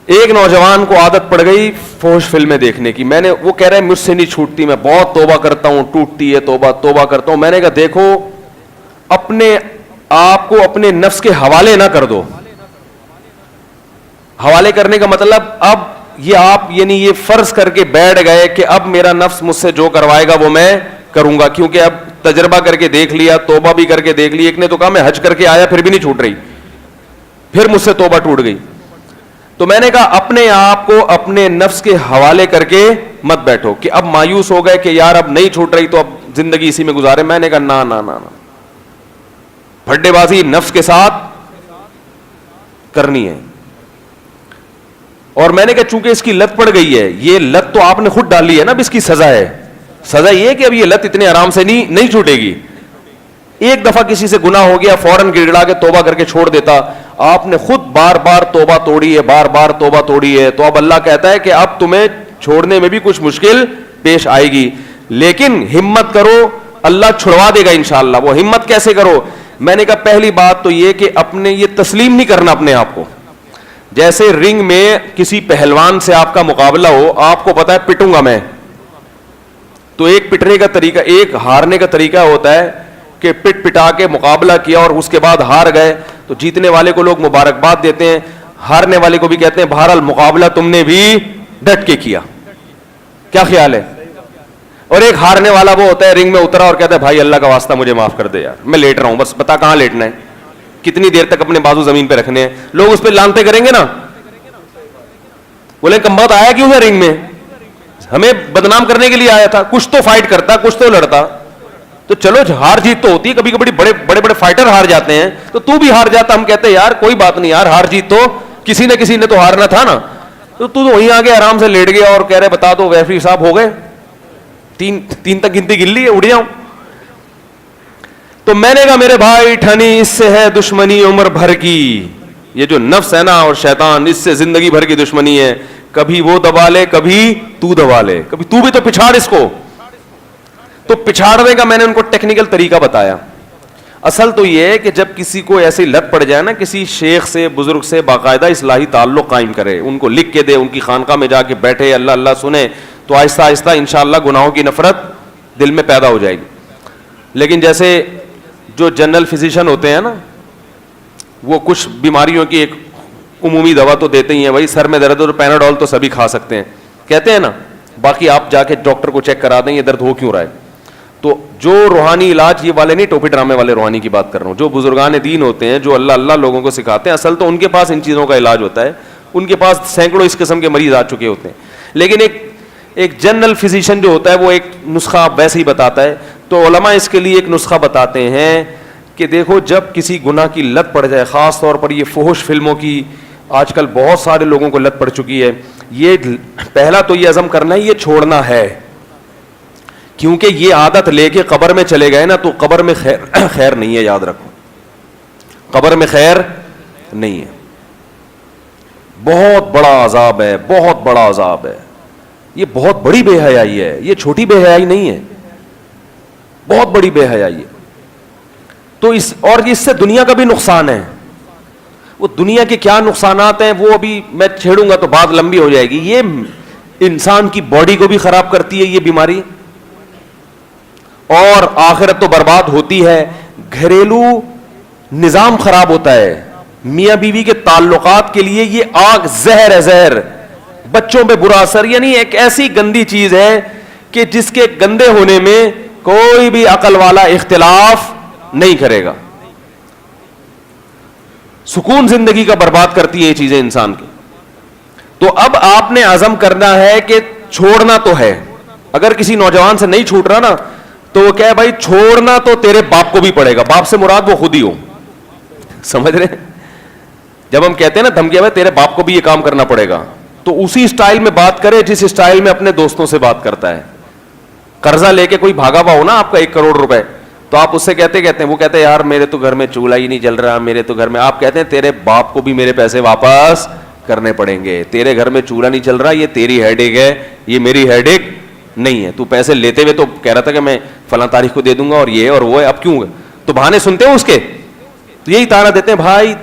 ایک نوجوان کو عادت پڑ گئی فحش فلمیں دیکھنے کی. وہ کہہ رہا ہے مجھ سے نہیں چھوٹتی, میں بہت توبہ کرتا ہوں, ٹوٹتی ہے توبہ, توبہ کرتا ہوں. میں نے کہا دیکھو اپنے آپ کو اپنے نفس کے حوالے نہ کر دو. حوالے کرنے کا مطلب اب یہ آپ یعنی یہ فرض کر کے بیٹھ گئے کہ اب میرا نفس مجھ سے جو کروائے گا وہ میں کروں گا, کیونکہ اب تجربہ کر کے دیکھ لیا, توبہ بھی کر کے دیکھ لی. ایک نے تو کہا میں حج کر کے آیا پھر بھی نہیں چھوٹ رہی, پھر مجھ سے توبہ ٹوٹ گئی. تو میں نے کہا اپنے آپ کو اپنے نفس کے حوالے کر کے مت بیٹھو کہ اب مایوس ہو گئے کہ یار اب نہیں چھوٹ رہی تو اب زندگی اسی میں گزارے. میں نے کہا نا نا نا, پھڈے بازی نفس کے ساتھ کرنی ہے. اور میں نے کہا چونکہ اس کی لت پڑ گئی ہے, یہ لت تو آپ نے خود ڈالی ہے نا, اب اس کی سزا ہے. سزا یہ ہے کہ اب یہ لت اتنے آرام سے نہیں چھوٹے گی. ایک دفعہ کسی سے گناہ ہو گیا فوراً گڑگڑا کے توبہ کر کے چھوڑ دیتا. آپ نے خود بار بار توبہ توڑی ہے, بار بار توبہ توڑی ہے, تو اب اللہ کہتا ہے کہ اب تمہیں چھوڑنے میں بھی کچھ مشکل پیش آئے گی, لیکن ہمت کرو, اللہ چھڑوا دے گا انشاءاللہ. وہ ہمت کیسے کرو؟ میں نے کہا پہلی بات تو یہ کہ اپنے یہ تسلیم نہیں کرنا اپنے آپ کو. جیسے رنگ میں کسی پہلوان سے آپ کا مقابلہ ہو, آپ کو پتا ہے پٹوں گا میں, تو ایک پٹنے کا طریقہ, ایک ہارنے کا طریقہ ہوتا ہے کہ پٹ پٹا کے مقابلہ کیا اور اس کے بعد ہار گئے تو جیتنے والے کو لوگ مبارکباد دیتے ہیں, ہارنے والے کو بھی کہتے ہیں بہرحال مقابلہ تم نے بھی ڈٹ کے کیا. کیا خیال ہے؟ اور ایک ہارنے والا وہ ہوتا ہے رنگ میں اترا اور کہتا ہے بھائی اللہ کا واسطہ مجھے معاف کر دے یار, میں لیٹ رہا ہوں, بس بتا کہاں لیٹنا ہے, کتنی دیر تک اپنے بازو زمین پہ رکھنے ہیں. لوگ اس پہ لانتے کریں گے نا, بولے کم بات آیا کیوں ہے رنگ میں, ہمیں بدنام کرنے کے لیے آیا تھا. کچھ تو فائٹ کرتا, کچھ تو لڑتا. تو چلو ہار جیت تو ہوتی ہے, کبھی کبھی بڑے بڑے فائٹر ہار جاتے ہیں, تو بھی ہار جاتا. ہم کہتے ہیں یار کوئی بات نہیں یار, ہار جیت تو کسی نے تو ہارنا تھا نا. تو وہیں آگے آرام سے لیٹ گیا اور کہہ رہے بتا دو ریفری صاحب ہو گئے, تین تک گنتی گن لی ہے, اڑ جاؤں. تو میں نے کہا میرے بھائی ٹھنی اس سے ہے دشمنی عمر بھر کی. یہ جو نفس ہے نا اور شیطان, اس سے زندگی بھر کی دشمنی ہے. کبھی وہ دبا لے, کبھی تو دبا لے, کبھی تو بھی تو پچھاڑ اس کو. تو پچھاڑنے کا میں نے ان کو ٹیکنیکل طریقہ بتایا. اصل تو یہ ہے کہ جب کسی کو ایسی لت پڑ جائے نا, کسی شیخ سے بزرگ سے باقاعدہ اصلاحی تعلق قائم کرے, ان کو لکھ کے دے, ان کی خانقاہ میں جا کے بیٹھے, اللہ اللہ سنے, تو آہستہ آہستہ انشاءاللہ گناہوں کی نفرت دل میں پیدا ہو جائے گی. لیکن جیسے جو جنرل فزیشین ہوتے ہیں نا, وہ کچھ بیماریوں کی ایک عمومی دوا تو دیتے ہی ہیں, بھائی سر میں درد ہو تو پیناڈول تو سبھی کھا سکتے ہیں کہتے ہیں نا, باقی آپ جا کے ڈاکٹر کو چیک کرا دیں یہ درد ہو کیوں رہا ہے. تو جو روحانی علاج, یہ والے نہیں ٹوپی ڈرامے والے روحانی کی بات کر رہا ہوں, جو بزرگان دین ہوتے ہیں, جو اللہ اللہ لوگوں کو سکھاتے ہیں, اصل تو ان کے پاس ان چیزوں کا علاج ہوتا ہے. ان کے پاس سینکڑوں اس قسم کے مریض آ چکے ہوتے ہیں. لیکن ایک جنرل فزیشین جو ہوتا ہے وہ ایک نسخہ ویسے ہی بتاتا ہے. تو علماء اس کے لیے ایک نسخہ بتاتے ہیں کہ دیکھو جب کسی گناہ کی لت پڑ جائے, خاص طور پر یہ فحش فلموں کی آج کل بہت سارے لوگوں کو لت پڑ چکی ہے, یہ پہلا تو یہ عزم کرنا ہے یہ چھوڑنا ہے, کیونکہ یہ عادت لے کے قبر میں چلے گئے نا تو قبر میں خیر نہیں ہے. یاد رکھو قبر میں خیر نہیں ہے, بہت بڑا عذاب ہے, بہت بڑا عذاب ہے. یہ بہت بڑی بے حیائی ہے, یہ چھوٹی بے حیائی نہیں ہے, بہت بڑی بے حیائی ہے. تو اور اس سے دنیا کا بھی نقصان ہے. وہ دنیا کے کیا نقصانات ہیں وہ ابھی میں چھیڑوں گا تو بات لمبی ہو جائے گی. یہ انسان کی باڈی کو بھی خراب کرتی ہے یہ بیماری, اور آخرت تو برباد ہوتی ہے. گھریلو نظام خراب ہوتا ہے, میاں بیوی کے تعلقات کے لیے یہ آگ زہر ہے, زہر. بچوں پہ برا اثر, یعنی ایک ایسی گندی چیز ہے کہ جس کے گندے ہونے میں کوئی بھی عقل والا اختلاف نہیں کرے گا. سکون زندگی کا برباد کرتی ہے یہ چیزیں انسان کی. تو اب آپ نے عزم کرنا ہے کہ چھوڑنا تو ہے. اگر کسی نوجوان سے نہیں چھوٹ رہا نا تو وہ کہے بھائی چھوڑنا تو تیرے باپ کو بھی پڑے گا. باپ سے مراد وہ خود ہی ہو, سمجھ رہے ہیں؟ جب ہم کہتے ہیں نا دھمکی میں تیرے باپ کو بھی یہ کام کرنا پڑے گا, تو اسی اسٹائل میں بات کرے جس اسٹائل میں اپنے دوستوں سے بات کرتا ہے. قرضہ لے کے کوئی بھاگا ہوا ہو نا آپ کا 1 کروڑ روپے, تو آپ اس سے کہتے ہیں وہ کہتے ہیں یار میرے تو گھر میں چولہا ہی نہیں جل رہا, میرے تو گھر میں, آپ کہتے ہیں تیرے باپ کو بھی میرے پیسے واپس کرنے پڑیں گے. تیرے گھر میں چولہا نہیں چل رہا, یہ تیری ہیڈ ایک ہے, یہ میری ہیڈ ایک نہیں ہے. تو پیسے لیتے ہوئے تو کہہ رہا تھا کہ میں فلاں تاریخ کو دے دوں گا اور یہ اور وہ ہے, اب کیوں؟ تو بہانے سنتے ہو اس کے, تو یہی تانا دیتے ہیں بھائی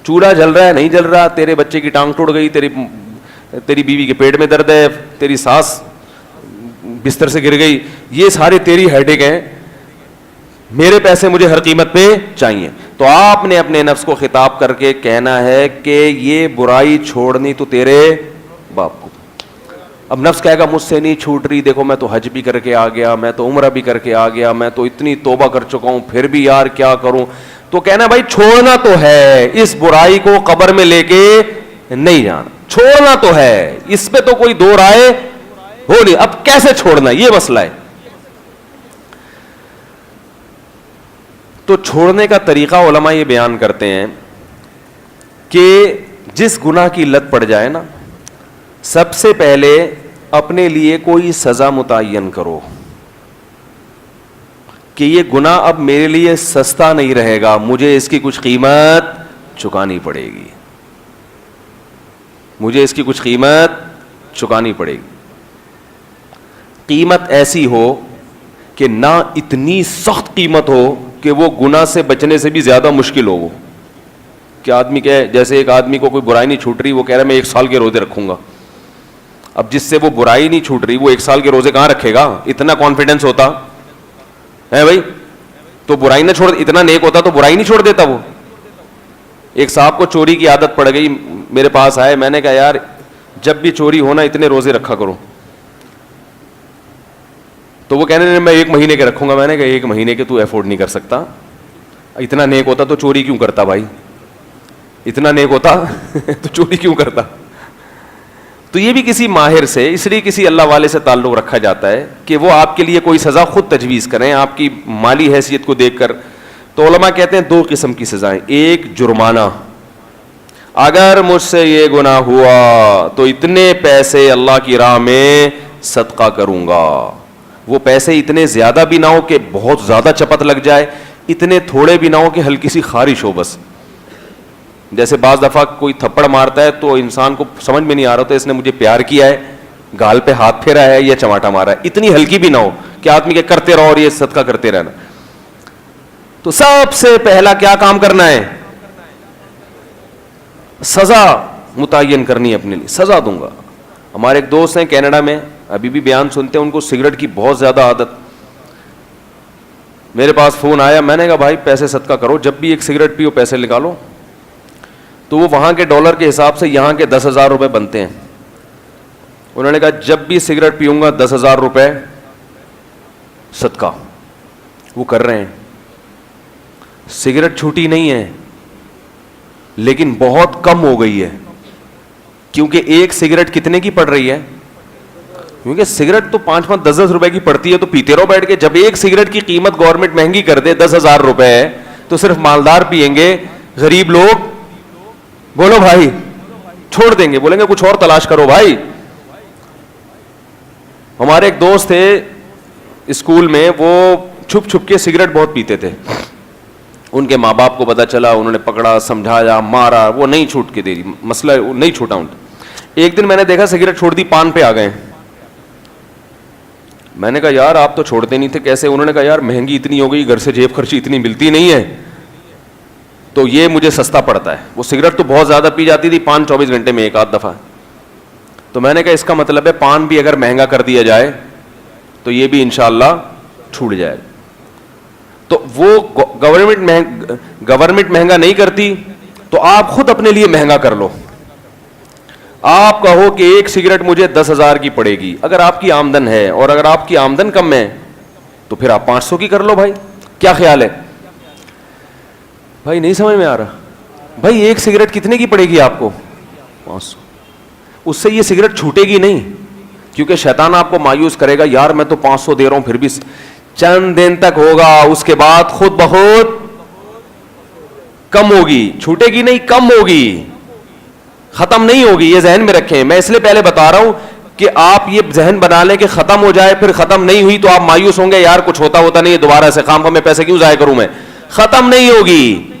چولہا جل رہا ہے نہیں جل رہا, تیرے بچے کی ٹانگ ٹوٹ گئی, تیری بیوی کے پیٹ میں درد ہے, تیری ساس بستر سے گر گئی, یہ سارے تیری ہیڈیک ہیں, میرے پیسے مجھے ہر قیمت پہ چاہیے. تو آپ نے اپنے نفس کو خطاب کر کے کہنا ہے کہ یہ برائی چھوڑنی تو تیرے باپ کو. اب نفس کہے گا مجھ سے نہیں چھوٹ رہی, دیکھو میں تو حج بھی کر کے آ گیا, میں تو عمرہ بھی کر کے آ گیا, میں تو اتنی توبہ کر چکا ہوں, پھر بھی یار کیا کروں. تو کہنا بھائی چھوڑنا تو ہے, اس برائی کو قبر میں لے کے نہیں جانا, چھوڑنا تو ہے, اس پہ تو کوئی دو رائے ہو نہیں. اب کیسے چھوڑنا یہ مسئلہ ہے. تو چھوڑنے کا طریقہ علماء یہ بیان کرتے ہیں کہ جس گناہ کی لت پڑ جائے نا, سب سے پہلے اپنے لیے کوئی سزا متعین کرو کہ یہ گناہ اب میرے لیے سستا نہیں رہے گا, مجھے اس کی کچھ قیمت چکانی پڑے گی, مجھے اس کی کچھ قیمت چکانی پڑے گی. قیمت ایسی ہو کہ نہ اتنی سخت قیمت ہو کہ وہ گناہ سے بچنے سے بھی زیادہ مشکل ہو. وہ کہ آدمی کہ جیسے ایک آدمی کو کوئی برائی نہیں چھوٹ رہی, وہ کہہ رہا ہے میں 1 سال کے روزے رکھوں گا. اب جس سے وہ برائی نہیں چھوٹ رہی وہ 1 سال کے روزے کہاں رکھے گا, اتنا کانفیڈنس ہوتا ہے بھائی تو برائی نہ چھوڑ, اتنا نیک ہوتا تو برائی نہیں چھوڑ دیتا. وہ ایک صاحب کو چوری کی عادت پڑ گئی, میرے پاس آئے, میں نے کہا یار جب بھی چوری ہونا اتنے روزے رکھا کرو. تو وہ کہنے میں 1 مہینے کے رکھوں گا. میں نے کہا 1 مہینے کے تو افورڈ نہیں کر سکتا, اتنا نیک ہوتا تو چوری کیوں کرتا بھائی, اتنا نیک ہوتا تو چوری کیوں کرتا. تو یہ بھی کسی ماہر سے, اس لیے کسی اللہ والے سے تعلق رکھا جاتا ہے کہ وہ آپ کے لیے کوئی سزا خود تجویز کریں آپ کی مالی حیثیت کو دیکھ کر. تو علماء کہتے ہیں 2 قسم کی سزائیں. ایک جرمانہ, اگر مجھ سے یہ گناہ ہوا تو اتنے پیسے اللہ کی راہ میں صدقہ کروں گا. وہ پیسے اتنے زیادہ بھی نہ ہو کہ بہت زیادہ چپت لگ جائے, اتنے تھوڑے بھی نہ ہو کہ ہلکی سی خارش ہو بس. جیسے بعض دفعہ کوئی تھپڑ مارتا ہے تو انسان کو سمجھ میں نہیں آ رہا تو اس نے مجھے پیار کیا ہے, گال پہ ہاتھ پھیرا ہے یا چماٹا مارا ہے, اتنی ہلکی بھی نہ ہو کہ آدمی کے کرتے رہو اور یہ صدقہ کرتے رہنا. تو سب سے پہلا کیا کام کرنا ہے, سزا متعین کرنی ہے اپنے لیے, سزا دوں گا. ہمارے ایک دوست ہیں کینیڈا میں, ابھی بھی بیان سنتے ہیں, ان کو سگریٹ کی بہت زیادہ عادت. میرے پاس فون آیا, میں نے کہا بھائی پیسے صدقہ کرو, جب بھی ایک سگریٹ پیو پیسے نکالو. تو وہ وہاں کے ڈالر کے حساب سے یہاں کے 10,000 روپے بنتے ہیں. انہوں نے کہا جب بھی سگریٹ پیوں گا 10,000 روپے صدقہ. وہ کر رہے ہیں. سگریٹ چھوٹی نہیں ہے لیکن بہت کم ہو گئی ہے, کیونکہ ایک سگریٹ کتنے کی پڑ رہی ہے, کیونکہ سگریٹ تو 5-5 10 روپے کی پڑتی ہے, تو پیتے رہو بیٹھ کے. جب ایک سگریٹ کی قیمت گورنمنٹ مہنگی کر دے 10,000 روپے ہے تو صرف مالدار پیئیں گے, غریب لوگ بولو بھائی چھوڑ دیں گے, بولیں گے کچھ اور تلاش کرو بھائی. ہمارے ایک دوست تھے اسکول میں, وہ چھپ چھپ کے سگریٹ بہت پیتے تھے. ان کے ماں باپ کو پتا چلا, انہوں نے پکڑا, سمجھایا, مارا, وہ نہیں چھوٹ کے دے رہی, مسئلہ نہیں چھوٹا ان. ایک دن میں نے دیکھا سگریٹ چھوڑ دی, پان پہ آ گئے. میں نے کہا یار آپ تو چھوڑتے نہیں تھے, کیسے؟ انہوں نے کہا یار مہنگی اتنی ہو گئی, گھر سے جیب خرچی اتنی ملتی نہیں ہے تو یہ مجھے سستا پڑتا ہے. وہ سگریٹ تو بہت زیادہ پی جاتی تھی, 5-24 گھنٹے میں ایک آدھ دفعہ. تو میں نے کہا اس کا مطلب ہے پان بھی اگر مہنگا کر دیا جائے تو یہ بھی انشاءاللہ چھوٹ جائے. تو وہ گورنمنٹ مہنگا نہیں کرتی تو آپ خود اپنے لیے مہنگا کر لو. آپ کہو کہ ایک سگریٹ مجھے 10,000 کی پڑے گی, اگر آپ کی آمدن ہے, اور اگر آپ کی آمدن کم ہے تو پھر آپ 500 کی کر لو بھائی. کیا خیال ہے بھائی؟ نہیں سمجھ میں آ رہا بھائی, ایک سگریٹ کتنے کی پڑے گی آپ کو؟ 500. اس سے یہ سگریٹ چھوٹے گی نہیں, کیونکہ شیطان آپ کو مایوس کرے گا, یار میں تو 500 دے رہا ہوں, پھر بھی چند دن تک ہوگا, اس کے بعد خود بخود کم ہوگی. چھوٹے گی نہیں, کم ہوگی, ختم نہیں ہوگی. یہ ذہن میں رکھیں. میں اس لیے پہلے بتا رہا ہوں کہ آپ یہ ذہن بنا لیں کہ ختم ہو جائے, پھر ختم نہیں ہوئی تو آپ مایوس ہوں گے, یار کچھ ہوتا نہیں ہے, دوبارہ سے خام میں پیسے کیوں ضائع کروں میں. ختم نہیں ہوگی,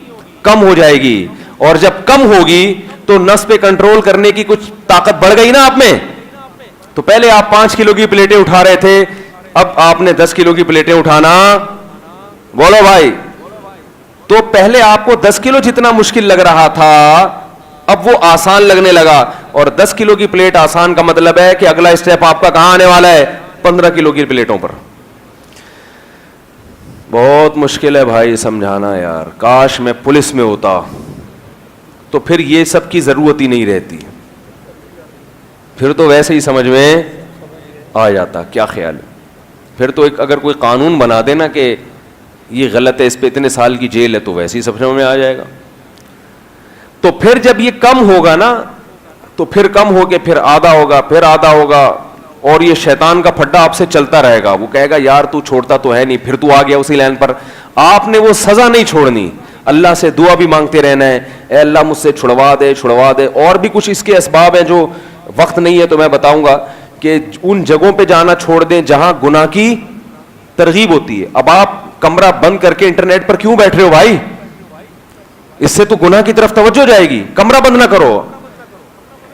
کم ہو جائے گی. اور جب کم ہوگی تو نس پہ کنٹرول کرنے کی کچھ طاقت بڑھ گئی نا آپ میں. تو پہلے آپ 5 کلو کی پلیٹیں اٹھا رہے تھے, اب آپ نے 10 کلو کی پلیٹیں اٹھانا, بولو بھائی تو پہلے آپ کو 10 کلو جتنا مشکل لگ رہا تھا اب وہ آسان لگنے لگا, اور 10 کلو کی پلیٹ آسان کا مطلب ہے کہ اگلا اسٹیپ آپ کا کہاں آنے والا ہے, 15 کلو کی پلیٹوں پر. بہت مشکل ہے بھائی سمجھانا یار, کاش میں پولیس میں ہوتا تو پھر یہ سب کی ضرورت ہی نہیں رہتی, پھر تو ویسے ہی سمجھ میں آ جاتا. کیا خیال ہے؟ پھر تو اگر کوئی قانون بنا دینا کہ یہ غلط ہے, اس پہ اتنے سال کی جیل ہے, تو ویسے ہی سب سمجھ میں آ جائے گا. تو پھر جب یہ کم ہوگا نا تو پھر کم ہو کے پھر آدھا ہوگا, پھر آدھا ہوگا, اور یہ شیطان کا پھڈا آپ سے چلتا رہے گا. وہ کہے گا یار تو چھوڑتا تو ہے نہیں, پھر تو آ گیا اسی لائن پر. آپ نے وہ سزا نہیں چھوڑنی, اللہ سے دعا بھی مانگتے رہنا ہے, اے اللہ مجھ سے چھڑوا دے چھڑوا دے. اور بھی کچھ اس کے اسباب ہیں جو وقت نہیں ہے تو میں بتاؤں گا, کہ ان جگہوں پہ جانا چھوڑ دیں جہاں گناہ کی ترغیب ہوتی ہے. اب آپ کمرہ بند کر کے انٹرنیٹ پر کیوں بیٹھ رہے ہو بھائی؟ اس سے تو گناہ کی طرف توجہ جائے گی. کمرہ بند نہ کرو,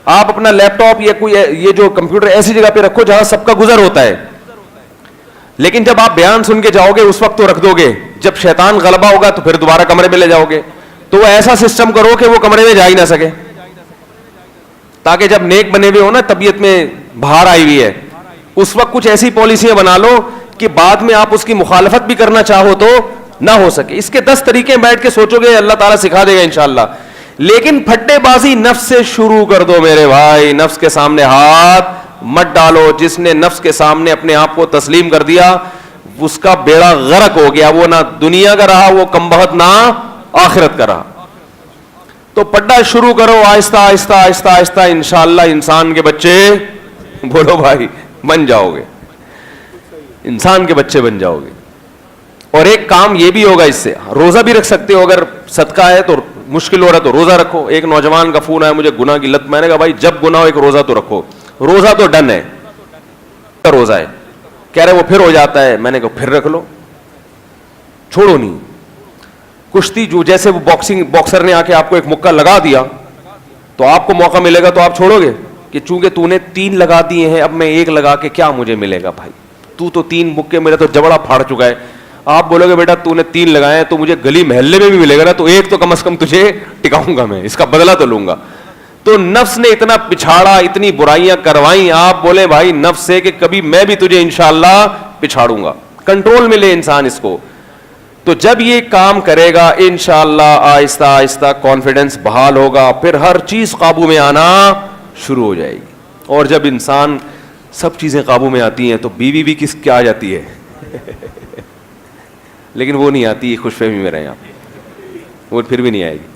آپ اپنا لیپ ٹاپ یا کوئی یہ جو کمپیوٹر ایسی جگہ پہ رکھو جہاں سب کا گزر ہوتا ہے. لیکن جب آپ بیان سن کے جاؤ گے اس وقت تو رکھ دو گے, جب شیطان غلبہ ہوگا تو پھر دوبارہ کمرے میں لے جاؤ گے. تو وہ ایسا سسٹم کرو کہ وہ کمرے میں جا ہی نہ سکے, تاکہ جب نیک بنے ہوئے ہو نا, طبیعت میں بہار آئی ہوئی ہے, اس وقت کچھ ایسی پالیسیاں بنا لو کہ بعد میں آپ اس کی مخالفت بھی کرنا چاہو تو نہ ہو سکے. اس کے 10 طریقے بیٹھ کے سوچو گے, اللہ تعالیٰ سکھا دے گا انشاءاللہ. لیکن پھٹے بازی نفس سے شروع کر دو میرے بھائی, نفس کے سامنے ہاتھ مت ڈالو. جس نے نفس کے سامنے اپنے آپ کو تسلیم کر دیا اس کا بیڑا غرق ہو گیا, وہ نہ دنیا کا رہا, وہ کمبخت نہ آخرت کا رہا. تو پڈا شروع کرو آہستہ آہستہ آہستہ آہستہ, انشاءاللہ انسان کے بچے, بولو بھائی, بن جاؤ گے, انسان کے بچے بن جاؤ گے. اور ایک کام یہ بھی ہوگا اس سے, روزہ بھی رکھ سکتے ہو, اگر صدقہ ہے تو مشکل ہو رہا ہے تو روزہ رکھو. ایک نوجوان کا فون آیا, مجھے گناہ کی لت. میں نے کہا بھائی جب گناہ ہو ایک روزہ تو رکھو. روزہ تو ڈن ہے, روزہ ہے. کہہ رہے وہ پھر ہو جاتا ہے. میں نے کہا پھر رکھ لو, چھوڑو نہیں. کشتی جو جیسے وہ باکسر نے آ کے آپ کو ایک مکہ لگا دیا تو آپ کو موقع ملے گا تو آپ چھوڑو گے کہ چونکہ تو نے 3 لگا دیے ہیں اب میں 1 لگا کے کیا مجھے ملے گا بھائی, تو 3 مکے, میرا تو جبڑا پھاڑ چکا ہے. آپ بولو گے بیٹا تو نے 3 لگائے ہیں تو مجھے گلی محلے میں بھی ملے گا نا, تو 1 تو کم از کم تجھے ٹکاؤں گا میں, اس کا بدلہ تو لوں گا. تو نفس نے اتنا پچھاڑا, اتنی برائیاں کروائیں, آپ بولے بھائی نفس سے کہ کبھی میں بھی تجھے انشاءاللہ پچھاڑوں گا. کنٹرول میں لے انسان اس کو. تو جب یہ کام کرے گا انشاءاللہ آہستہ آہستہ کانفیڈنس بحال ہوگا, پھر ہر چیز قابو میں آنا شروع ہو جائے گی. اور جب انسان سب چیزیں قابو میں آتی ہیں تو بیوی بھی کیا آ جاتی ہے لیکن وہ نہیں آتی, خوش فہمی میں رہے آپ, وہ پھر بھی نہیں آئے گی.